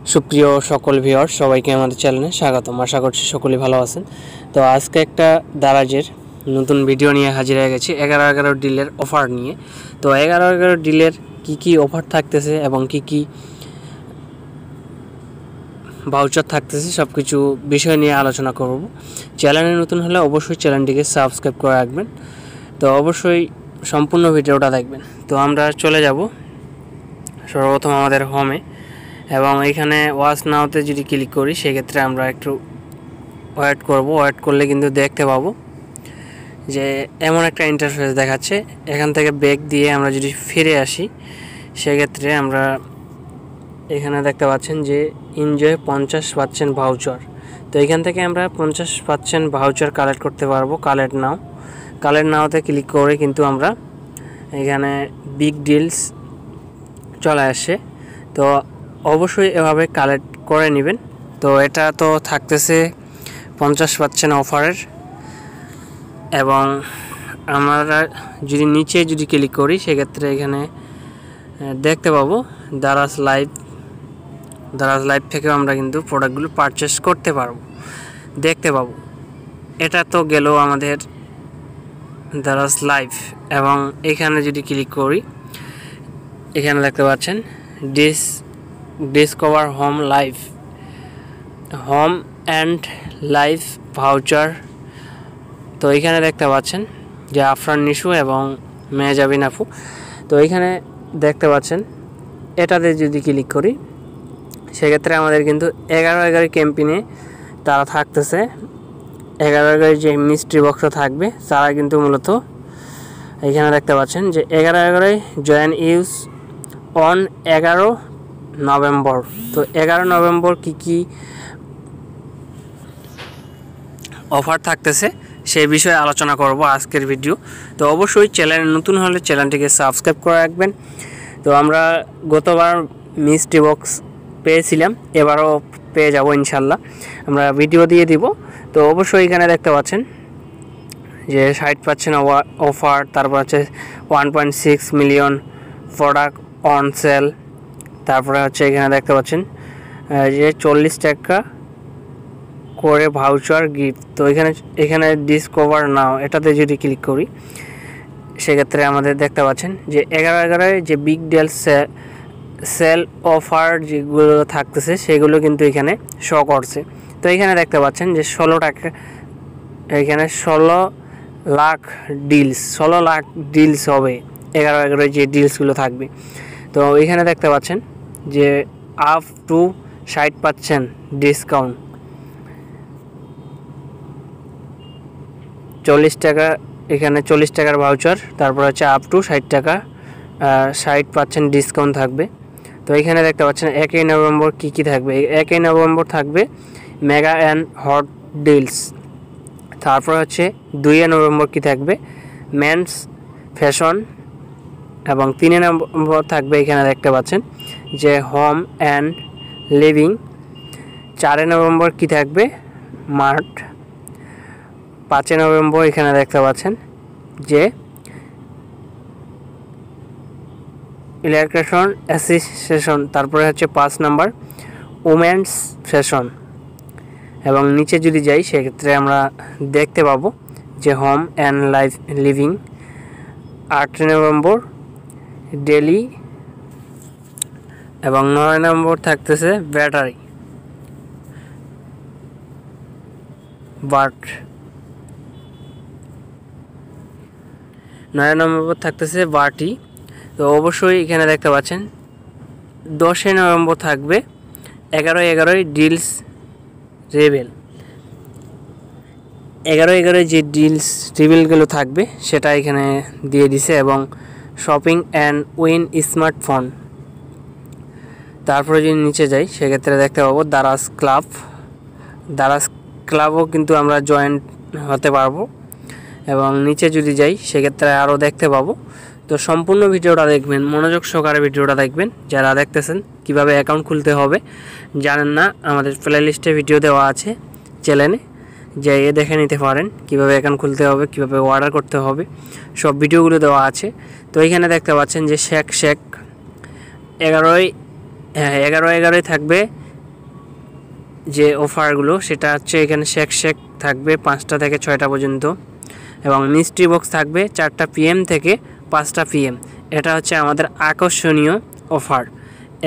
সুপ্রিয় সকল ভিউয়ার সবাইকে আমাদের চ্যানেলে স্বাগতম। আশা করছি সকলেই ভালো আছেন। তো আজকে একটা দারাজের নতুন ভিডিও নিয়ে হাজির হয়ে গেছি 11 ডিলের অফার নিয়ে। তো 11 ডিলের কি অফার থাকতেছে এবং কি ভাউচার থাকতেছে সব কিছু বিষয় নিয়ে আলোচনা করব। চ্যানেলে নতুন হলে অবশ্যই চ্যানেলটিকে সাবস্ক্রাইব করে রাখবেন। তো অবশ্যই সম্পূর্ণ ভিডিওটা দেখবেন। তো আমরা চলে যাব সর্বপ্রথম আমাদের হোমে এবং এখানে ওয়াচ নাওতে যদি ক্লিক করি সেক্ষেত্রে আমরা একটু ওয়েট করব। ওয়েট করলে কিন্তু দেখতে পাবো যে এমন একটা ইন্টারফেস দেখাচ্ছে। এখান থেকে ব্যাক দিয়ে আমরা যদি ফিরে আসি সেক্ষেত্রে আমরা এখানে দেখতে পাচ্ছেন যে এনজয় 50% ভাউচার। তো এখান থেকে আমরা 50% ভাউচার কালেক্ট করতে পারবো। কালেক্ট নাওতে ক্লিক করে কিন্তু আমরা এখানে বিগ ডিলস চলে আসে। তো অবশ্যই এভাবে কালেক্ট করে নেবেন। তো এটা তো থাকতেছে 50% অফারের এবং আমরা যদি নিচে ক্লিক করি সেক্ষেত্রে এখানে দেখতে পাবো দারাজ লাইভ থেকেও আমরা কিন্তু প্রোডাক্টগুলো পারচেস করতে পারবো, দেখতে পাবো। এটা তো গেল আমাদের দারাজ লাইভ এবং এখানে যদি ক্লিক করি এখানে দেখতে পাচ্ছেন discover home and live voucher. তো এখানে দেখতে পাচ্ছেন যে আফরান নিশু এবং মেহজাবিন আপু। তো এখানে দেখতে পাচ্ছেন এটাতে যদি ক্লিক করি সেক্ষেত্রে আমাদের কিন্তু 11 ক্যাম্পেইনে তারা থাকতেছে। 11 যে মিস্ট্রি বক্স থাকবে তারা কিন্তু মূলত এখানে দেখতে পাচ্ছেন যে 11 জয়েন ইউজ অন 11 নভেম্বর। তো 11 নভেম্বর কি অফার থাকতেছে সেই বিষয়ে আলোচনা করব আজকের ভিডিও। তো অবশ্যই চ্যানেল নতুন হলে চ্যানেলটিকে সাবস্ক্রাইব করে রাখবেন। তো আমরা গতবার মিস্ট্রি বক্স পেয়েছিলাম, এবারও পেয়ে যাব ইনশাল্লাহ, আমরা ভিডিও দিয়ে দিব। তো অবশ্যই এখানে দেখতে পাচ্ছেন যে 60% অফার, তারপর হচ্ছে 1.6 মিলিয়ন প্রোডাক্ট অন সেল, তারপরে হচ্ছে এখানে দেখতে পাচ্ছেন যে 40 টাকা করে ভাউচার গিফট। তো এখানে ডিসকভার নাও এটাতে যদি ক্লিক করি সেক্ষেত্রে আমাদের দেখতে পাচ্ছেন যে 11 যে বিগ ডিল সেল অফার যেগুলো থাকতেছে সেগুলো কিন্তু এখানে শো করছে। তো এখানে দেখতে পাচ্ছেন যে 16 টাকা, এখানে 16 লাখ ডিলস হবে 11 যে ডিলসগুলো থাকবে। তো এখানে দেখতে পাচ্ছেন যে আপ টু 60% ডিসকাউন্ট, 40 টাকা, এখানে 40 টাকার ভাউচার, তারপর হচ্ছে আপ টু 60 টাকা 60% ডিসকাউন্ট থাকবে। তো এখানে দেখতে পাচ্ছেন 1 নভেম্বর কি থাকবে। 1 নভেম্বর থাকবে মেগা অ্যান্ড হট ডিলস। তারপর হচ্ছে 2 নভেম্বর কি থাকবে মেন্স ফ্যাশন এবং 3 নভেম্বর থাকবে এখানে দেখতে পাচ্ছেন যে হোম অ্যান্ড লিভিং। 4 নভেম্বর কি থাকবে মার্ট। 5 নভেম্বর এখানে দেখতে পাচ্ছেন যে ইলেকট্রিশিয়ান অ্যাসোসিয়েশন। তারপরে হচ্ছে 5 নম্বর উমেন্স ফ্যাশন এবং নিচে যদি যাই সেক্ষেত্রে আমরা দেখতে পাবো যে home and living. 8 November daily এবং 9 নম্বর থাকতেছে ব্যাটারি 9 নভেম্বর থাকতেছে বাটি। তো অবশ্যই এখানে দেখতে পাচ্ছেন 10 নভেম্বর থাকবে 11 ডিলস রেবেল। 11 যে ডিলস রেবেলগুলো থাকবে সেটা এখানে দিয়ে দিছে এবং শপিং অ্যান্ড উইন স্মার্টফোন। তারপরে যদি নিচে যাই সেক্ষেত্রে দেখতে পাবো দারাজ ক্লাবও কিন্তু আমরা জয়েন হতে পারবো এবং নিচে যদি যাই সেক্ষেত্রে আরও দেখতে পাবো। তো সম্পূর্ণ ভিডিওটা দেখবেন, মনোযোগ সহকারে ভিডিওটা দেখবেন। যারা দেখতেছেন কিভাবে অ্যাকাউন্ট খুলতে হবে জানেন না, আমাদের প্লে লিস্টে ভিডিও দেওয়া আছে, চ্যানেলে যাইয়ে দেখে নিতে পারেন কিভাবে অ্যাকাউন্ট খুলতে হবে, কিভাবে অর্ডার করতে হবে, সব ভিডিওগুলো দেওয়া আছে। তো এখানে দেখতে পাচ্ছেন যে শেখ 11 থাকবে যে অফারগুলো সেটা হচ্ছে এখানে শেক থাকবে 5টা থেকে 6টা পর্যন্ত এবং মিস্ট্রি বক্স থাকবে 4টা PM থেকে 5টা PM। এটা হচ্ছে আমাদের আকর্ষণীয় অফার।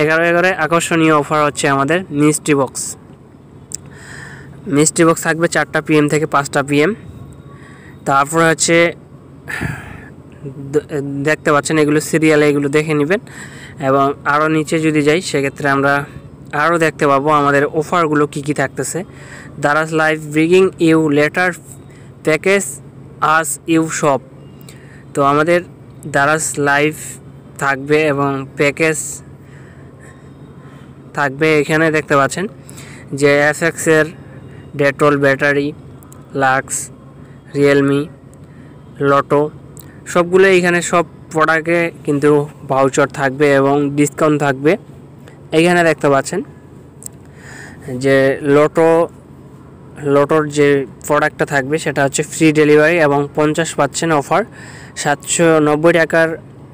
11 আকর্ষণীয় অফার হচ্ছে আমাদের মিস্ট্রি বক্স থাকবে 4টা PM থেকে 5টা PM। তারপরে হচ্ছে দেখতে পাচ্ছেন এগুলো সিরিয়ালে, এগুলো দেখে নেবেন। এবং আরও নিচে যদি যাই সেক্ষেত্রে আমরা আরও দেখতে পাবো আমাদের অফারগুলো কী কী থাকতেছে। Daraz live bringing you letter package as you shop. তো আমাদের দারাজ লাইভ থাকবে এবং প্যাকেজ থাকবে। এখানে দেখতে পাচ্ছেন যে এফএক্সের ডেটল ব্যাটারি, লাক্স, রিয়েলমি, লটো সবগুলো এখানে সব প্রোডাক্টে কিন্তু ভাউচার থাকবে এবং ডিসকাউন্ট থাকবে। এইখানে দেখতে পাচ্ছেন যে লটোর যে প্রোডাক্টটা থাকবে সেটা হচ্ছে ফ্রি ডেলিভারি এবং 50% অফার। 790 টাকার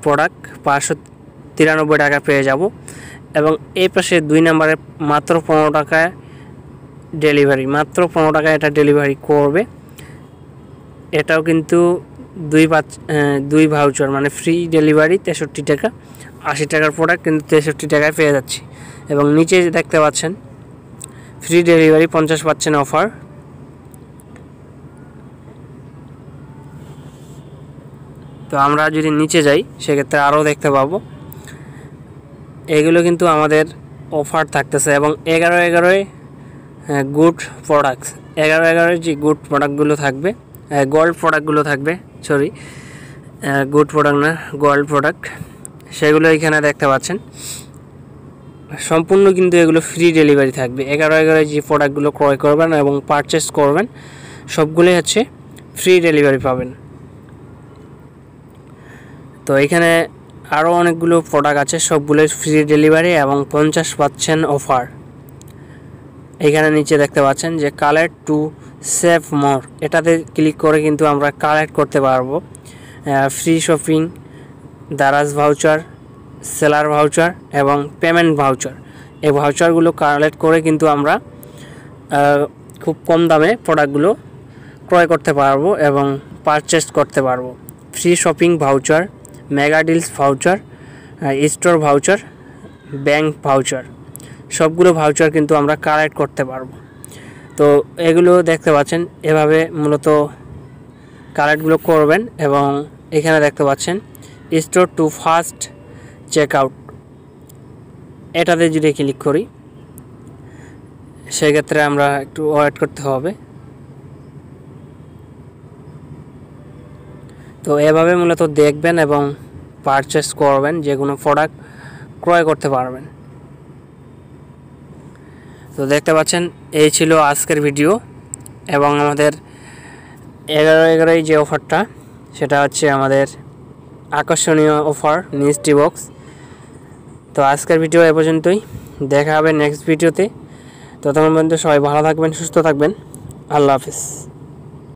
প্রোডাক্ট 593 টাকা পেয়ে যাব। এবং এই পাশে 2 নম্বরে মাত্র 15 টাকায় ডেলিভারি, মাত্র 15 টাকায় এটা ডেলিভারি করবে। এটাও কিন্তু দুই ভাউচার, মানে ফ্রি ডেলিভারি 63 টাকা, 80 টাকার প্রোডাক্ট কিন্তু 63 টাকায় পেয়ে যাচ্ছি। এবং নিচে দেখতে পাচ্ছেন ফ্রি ডেলিভারি 50% অফার। তো আমরা যদি নিচে যাই সেক্ষেত্রে আরও দেখতে পাবো এগুলো কিন্তু আমাদের অফার থাকতেছে। এবং 11 গুড প্রোডাক্টস, 11 যে গুড প্রোডাক্টগুলো থাকবে, গোল্ড প্রোডাক্টগুলো থাকবে, গুড প্রোডাক্ট না, গোল্ড প্রোডাক্ট, সেগুলো এখানে দেখতে পাচ্ছেন। সম্পূর্ণ কিন্তু এগুলো ফ্রি ডেলিভারি থাকবে। 11 যে প্রোডাক্টগুলো ক্রয় করবেন এবং পারচেস করবেন সবগুলোই হচ্ছে ফ্রি ডেলিভারি পাবেন। তো এখানে আরও অনেকগুলো প্রোডাক্ট আছে, সবগুলোই ফ্রি ডেলিভারি এবং 50% অফার। এখানে নিচে দেখতে পাচ্ছেন যে কালেক্ট টু সেভ মোর, এটাতে ক্লিক করে কিন্তু আমরা কালেক্ট করতে পারবো free shopping, Daraz voucher, seller voucher এবং পেমেন্ট ভাউচার। এই ভাউচারগুলো কালেক্ট করে কিন্তু আমরা খুব কম দামে প্রোডাক্টগুলো ক্রয় করতে পারবো এবং পারচেস করতে পারবো। Free shopping voucher, mega deals voucher, store voucher, bank voucher, সবগুলো ভাউচার কিন্তু আমরা কালেক্ট করতে পারবো। তো এগুলো দেখতে পাচ্ছেন, এভাবে মূলত কালেক্টগুলো করবেন। এবং এখানে দেখতে পাচ্ছেন store to fast check out, এটাতে যদি ক্লিক করি সেক্ষেত্রে আমরা একটু ওয়েট করতে হবে। তো এভাবে মূলত দেখবেন এবং পারচেস করবেন, যে কোনো প্রোডাক্ট ক্রয় করতে পারবেন। তো দেখতে পাচ্ছেন এই ছিল আজকের ভিডিও। এবং আমাদের 11 যে অফারটা সেটা হচ্ছে আমাদের আকর্ষণীয় অফার মিস্ট্রি বক্স। তো আজকের ভিডিও এ পর্যন্তই, দেখা হবে নেক্সট ভিডিওতে। ততক্ষণ পর্যন্ত সবাই ভালো থাকবেন, সুস্থ থাকবেন। আল্লাহ হাফিজ।